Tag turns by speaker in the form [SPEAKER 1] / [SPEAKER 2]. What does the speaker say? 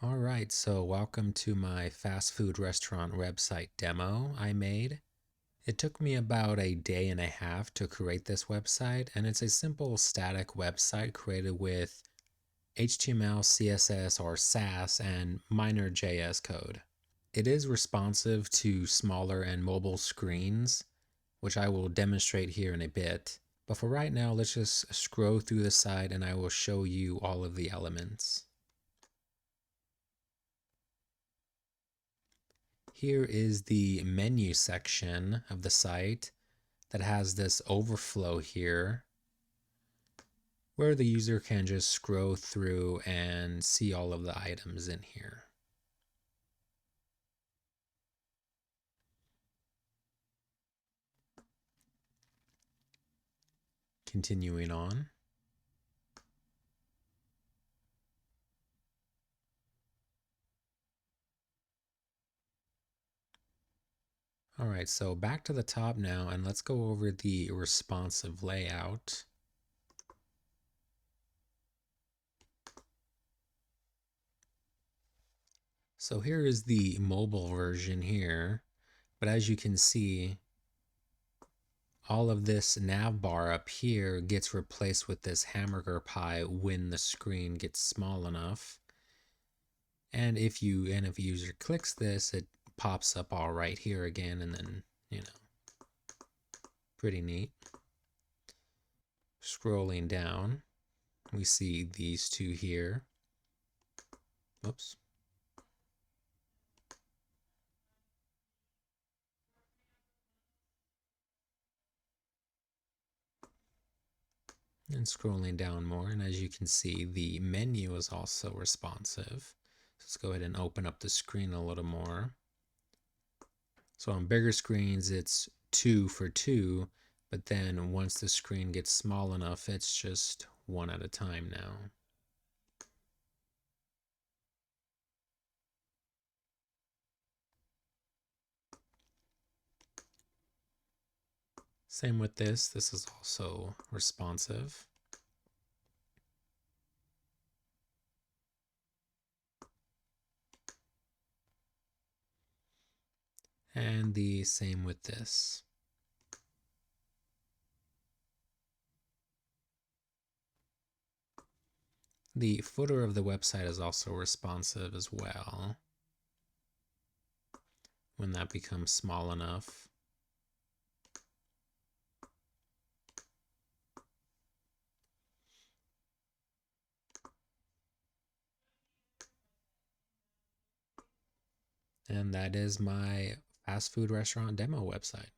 [SPEAKER 1] All right, so welcome to my fast food restaurant website demo I made. It took me about a day and a half to create this website, and it's a simple static website created with HTML, CSS, or Sass, and minor JS code. It is responsive to smaller and mobile screens, which I will demonstrate here in a bit. But for right now, let's just scroll through the site and I will show you all of the elements. Here is the menu section of the site that has this overflow here where the user can just scroll through and see all of the items in here. Continuing on. All right, so back to the top now, and let's go over the responsive layout. So here is the mobile version here, but as you can see, all of this nav bar up here gets replaced with this hamburger pie when the screen gets small enough. And if a user clicks this, it pops up all right here again, and then, pretty neat. Scrolling down, we see these two here. Whoops. And scrolling down more, and as you can see, the menu is also responsive. Let's go ahead and open up the screen a little more. So on bigger screens, it's 2 for 2, but then once the screen gets small enough, it's just 1 at a time now. Same with this is also responsive. And the same with this. The footer of the website is also responsive as well when that becomes small enough. And that is my fast food restaurant demo website.